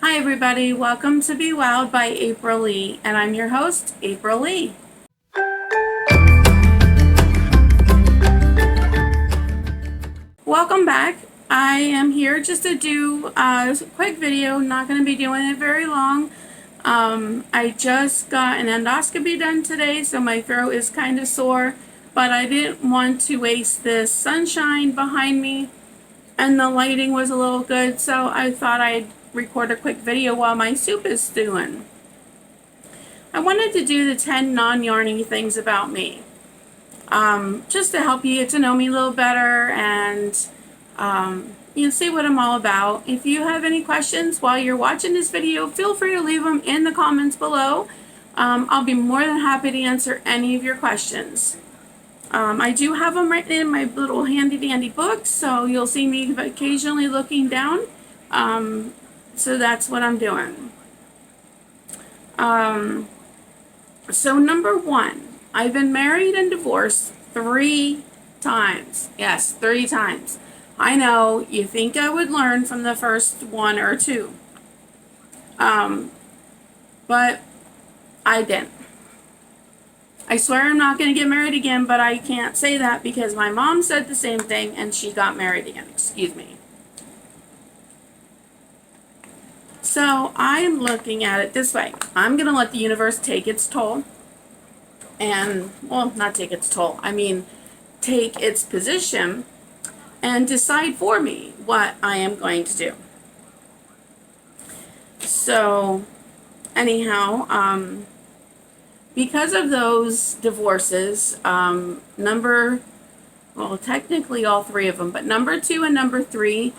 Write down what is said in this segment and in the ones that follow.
Hi everybody, welcome to Beewowd by April Lee, and I'm your host, April Lee. Welcome back. I am here just to do a quick video, not going to be doing it very long. I just got an endoscopy done today, so my throat is kind of sore, but I didn't want to waste this sunshine behind me, and the lighting was a little good, so I thought I'd record a quick video while my soup is stewing. I wanted to do the 10 non-yarny things about me, just to help you get to know me a little better and see what I'm all about. If you have any questions while you're watching this video, feel free to leave them in the comments below. I'll be more than happy to answer any of your questions. I do have them written in my little handy dandy book, so you'll see me occasionally looking down. So that's what I'm doing. So number one, I've been married and divorced 3 times. Yes, 3 times. I know you think I would learn from the first 1 or 2. But I didn't. I swear I'm not going to get married again, but I can't say that because my mom said the same thing and she got married again. Excuse me. So I'm looking at it this way. I'm going to let the universe take its toll. And, well, not take its toll. I mean, take its position and decide for me what I am going to do. So, anyhow, because of those divorces, technically all 3 of them, but number 2 and number 3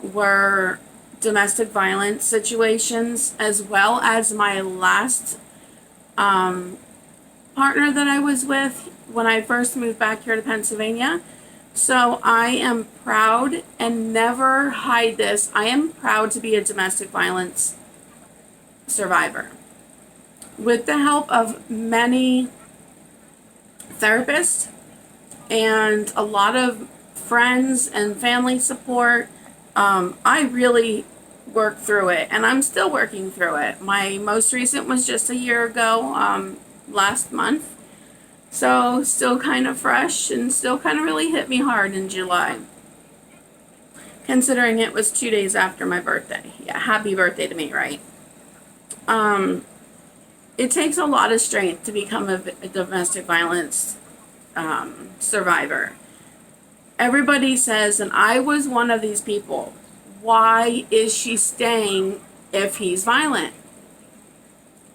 were domestic violence situations, as well as my last partner that I was with when I first moved back here to Pennsylvania. So I am proud, and never hide this, I am proud to be a domestic violence survivor. With the help of many therapists and a lot of friends and family support, I really worked through it, and I'm still working through it. My most recent was just a year ago, last month. So still kind of fresh and still kind of really hit me hard in July. Considering it was 2 days after my birthday. Yeah, happy birthday to me, right? It takes a lot of strength to become a domestic violence survivor. Everybody says, and I was one of these people, why is she staying if he's violent?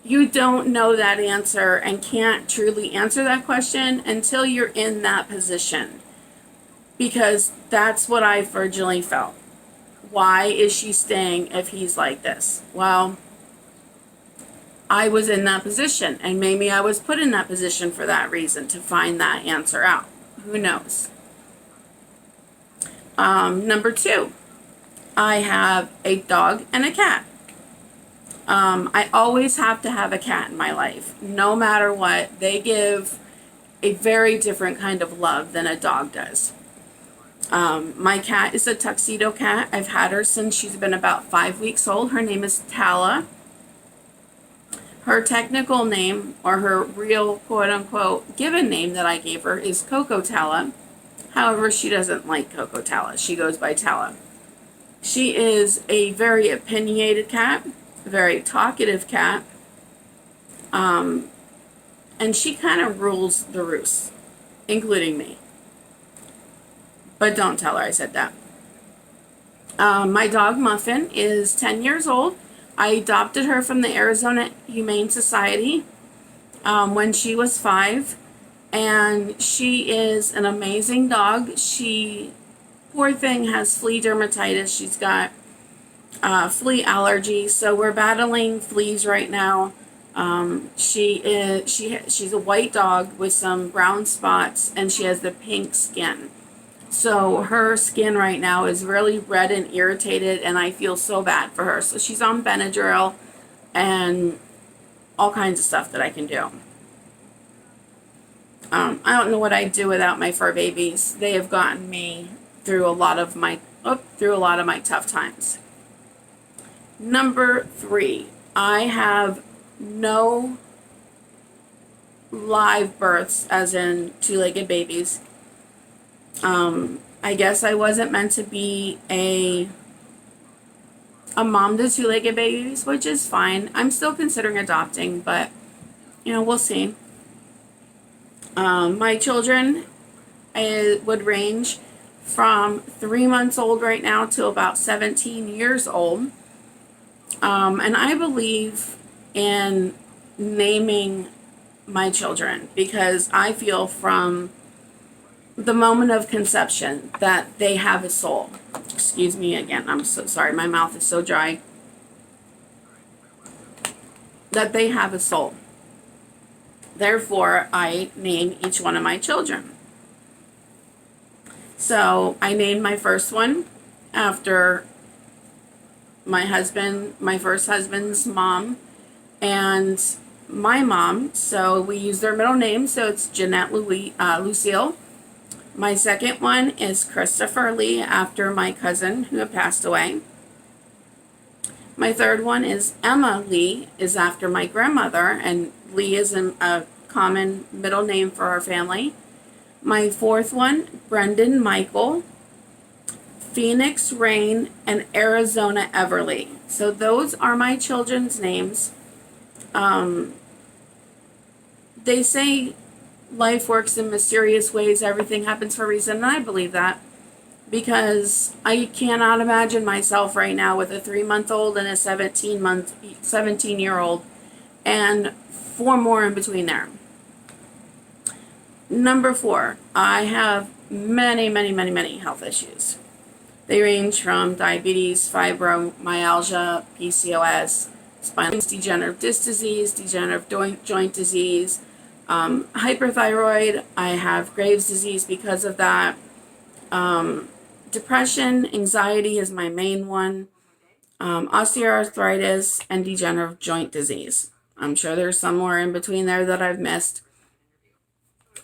You don't know that answer and can't truly answer that question until you're in that position. Because that's what I originally felt. Why is she staying if he's like this? Well, I was in that position, and maybe I was put in that position for that reason, to find that answer out. Who knows? Number 2, I have a dog and a cat. I always have to have a cat in my life. No matter what, they give a very different kind of love than a dog does. My cat is a tuxedo cat. I've had her since she's been about 5 weeks old. Her name is Tala. Her technical name, or her real quote-unquote given name that I gave her, is Coco Tala. However, she doesn't like Coco Tala. She goes by Tala. She is a very opinionated cat, very talkative cat, and she kind of rules the roost, including me. But don't tell her I said that. My dog Muffin is 10 years old. I adopted her from the Arizona Humane Society when she was 5, and she is an amazing dog. She, poor thing, has flea dermatitis. She's got flea allergy, so we're battling fleas right now. She's a white dog with some brown spots, and she has the pink skin. So her skin right now is really red and irritated, and I feel so bad for her. So she's on Benadryl and all kinds of stuff that I can do. I don't know what I'd do without my fur babies. They have gotten me through a lot of my tough times. Number 3, I have no live births, as in two-legged babies. I guess I wasn't meant to be a mom to two-legged babies, which is fine. I'm still considering adopting, but we'll see. My children would range from 3 months old right now to about 17 years old. And I believe in naming my children because I feel from the moment of conception that they have a soul. Excuse me again, I'm so sorry, my mouth is so dry. That they have a soul. Therefore, I name each one of my children. So I named my first one after my first husband's mom, and my mom. So we use their middle name. So it's Jeanette Lucille. My second one is Christopher Lee, after my cousin who had passed away. My third one is Emma Lee, is after my grandmother, and Lee is a common middle name for our family. My fourth one, Brendan Michael, Phoenix Rain, and Arizona Everly. So those are my children's names. They say life works in mysterious ways, everything happens for a reason, and I believe that. Because I cannot imagine myself right now with a 3-month-old and a 17-year-old, and 4 more in between there. Number 4, I have many health issues. They range from diabetes, fibromyalgia, PCOS, spinal degenerative disc disease, degenerative joint disease, hyperthyroid. I have Graves' disease because of that. Depression, anxiety is my main one. Osteoarthritis, and degenerative joint disease. I'm sure there's somewhere in between there that I've missed.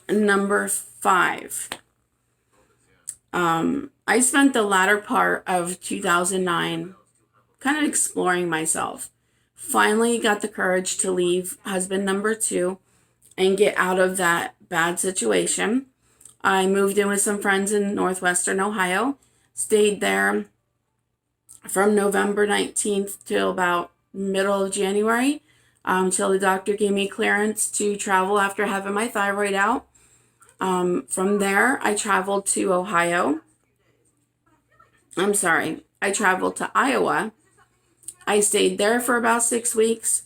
Number 5. I spent the latter part of 2009 kind of exploring myself. Finally got the courage to leave husband number 2 and get out of that bad situation. I moved in with some friends in northwestern Ohio, stayed there from November 19th till about middle of January, till the doctor gave me clearance to travel after having my thyroid out. From there, I traveled to I traveled to Iowa. I stayed there for about 6 weeks,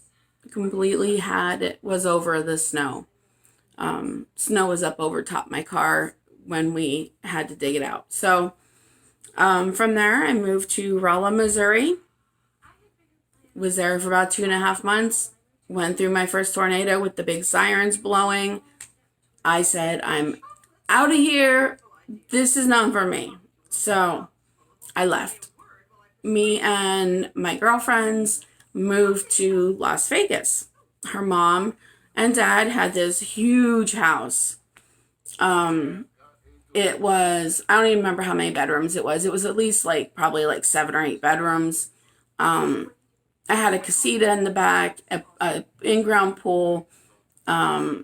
was over the snow. Snow was up over top my car when we had to dig it out. So from there, I moved to Rolla, Missouri. Was there for about 2.5 months. Went through my first tornado with the big sirens blowing. I said, I'm out of here. This is not for me. So I left. Me and my girlfriends moved to Las Vegas. Her mom and dad had this huge house. It was, I don't even remember how many bedrooms it was. It was at least probably 7 or 8 bedrooms. I had a casita in the back, a in-ground pool, a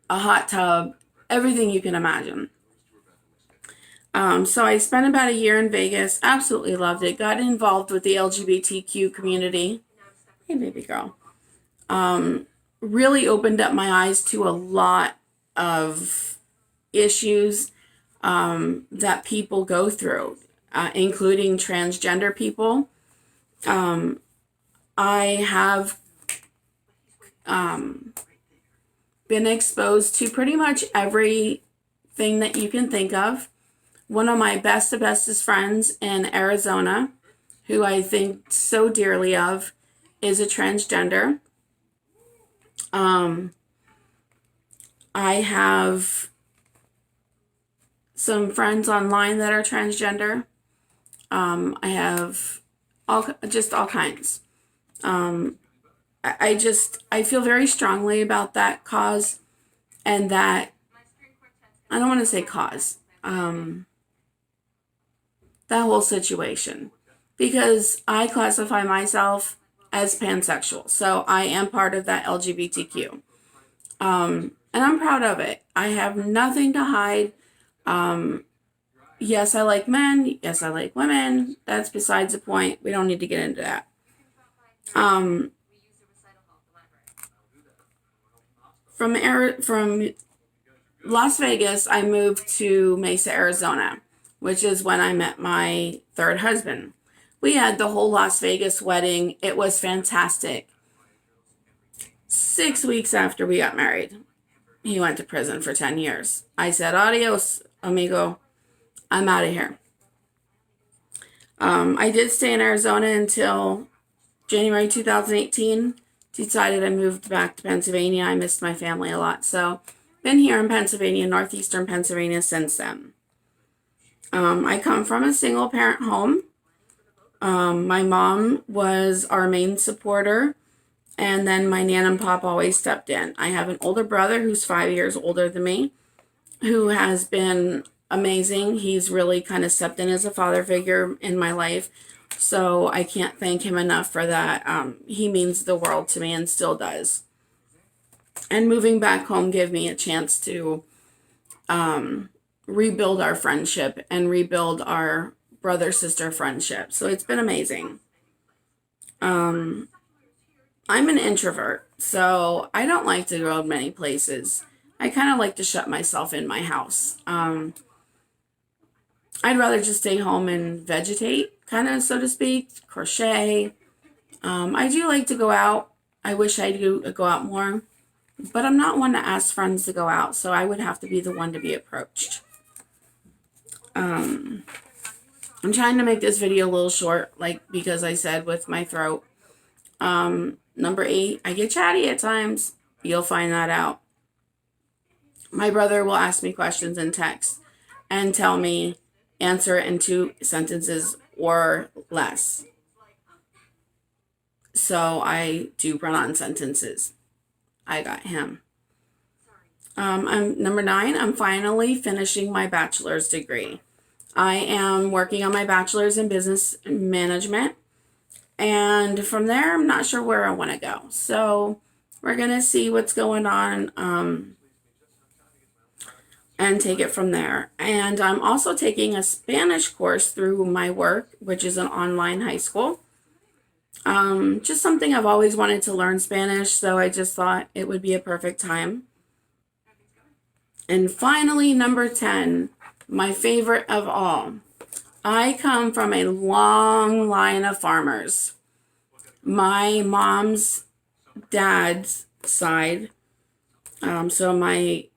hot tub, everything you can imagine. So I spent about a year in Vegas, absolutely loved it, got involved with the LGBTQ community. Hey, baby girl. Really opened up my eyes to a lot of issues that people go through, including transgender people. I have been exposed to pretty much everything that you can think of. One of my bestest friends in Arizona, who I think so dearly of, is a transgender. I have some friends online that are transgender. I have all kinds. I feel very strongly about that cause, and that, I don't want to say cause, that whole situation, because I classify myself as pansexual. So I am part of that LGBTQ. And I'm proud of it. I have nothing to hide. Yes, I like men. Yes, I like women. That's besides the point. We don't need to get into that. From Las Vegas, I moved to Mesa, Arizona, which is when I met my third husband. We had the whole Las Vegas wedding. It was fantastic. 6 weeks after we got married, he went to prison for 10 years. I said, adios, amigo. I'm out of here. I did stay in Arizona until January 2018. Decided I moved back to Pennsylvania. I missed my family a lot. So, been here in Pennsylvania, northeastern Pennsylvania since then. I come from a single parent home. My mom was our main supporter, and then my nan and pop always stepped in. I have an older brother who's 5 years older than me, who has been amazing. He's really kind of stepped in as a father figure in my life. So I can't thank him enough for that. He means the world to me and still does. And moving back home gave me a chance to rebuild our friendship and rebuild our brother-sister friendship. So it's been amazing. I'm an introvert, so I don't like to go many places. I kind of like to shut myself in my house. I'd rather just stay home and vegetate, kind of, so to speak, crochet. I do like to go out. I wish I do go out more, but I'm not one to ask friends to go out, so I would have to be the one to be approached. I'm trying to make this video a little short, because I said with my throat. Number 8, I get chatty at times. You'll find that out. My brother will ask me questions in text and tell me, answer it in 2 sentences or less. So I do run on sentences. I got him. I'm number 9. I'm finally finishing my bachelor's degree. I am working on my bachelor's in business management. And from there, I'm not sure where I want to go. So we're going to see what's going on and take it from there. And I'm also taking a Spanish course through my work, which is an online high school. Just something I've always wanted to learn Spanish, so I just thought it would be a perfect time. And finally, number 10, my favorite of all. I come from a long line of farmers. My mom's dad's side, so my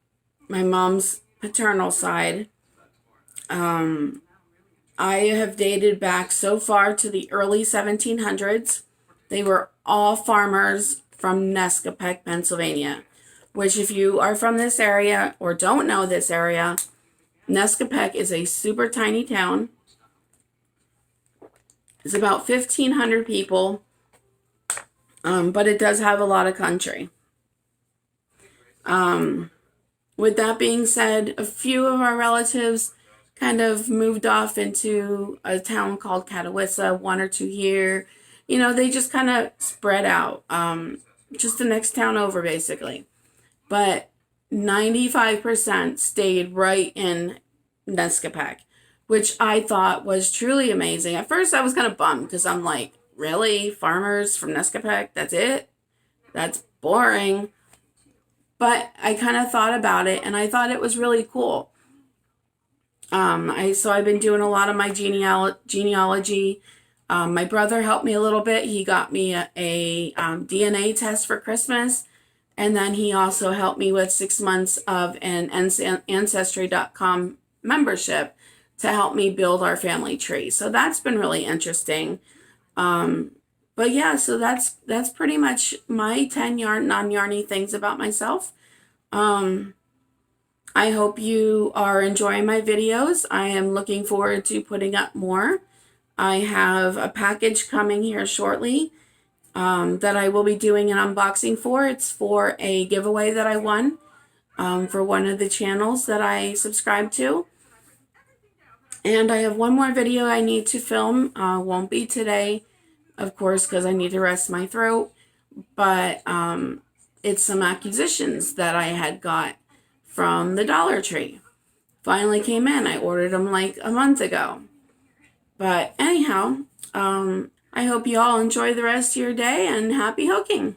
mom's paternal side, I have dated back so far to the early 1700s. They were all farmers from Nescopec, Pennsylvania, which if you are from this area or don't know this area, Nescopec is a super tiny town. It's about 1,500 people, but it does have a lot of country. With that being said, a few of our relatives kind of moved off into a town called Catawissa, 1 or 2 here. They just kind of spread out, just the next town over, basically. But 95% stayed right in Nescopec, which I thought was truly amazing. At first, I was kind of bummed because I'm like, really? Farmers from Nescopec? That's it? That's boring. But I kind of thought about it, and I thought it was really cool. I've been doing a lot of my genealogy. My brother helped me a little bit. He got me a DNA test for Christmas. And then he also helped me with 6 months of an Ancestry.com membership to help me build our family tree. So that's been really interesting. But yeah, so that's pretty much my 10 non-yarny things about myself. I hope you are enjoying my videos. I am looking forward to putting up more. I have a package coming here shortly that I will be doing an unboxing for. It's for a giveaway that I won for one of the channels that I subscribe to. And I have one more video I need to film. Won't be today, of course, because I need to rest my throat. But it's some acquisitions that I had got from the Dollar Tree. Finally came in. I ordered them like a month ago. But anyhow, I hope you all enjoy the rest of your day and happy hooking.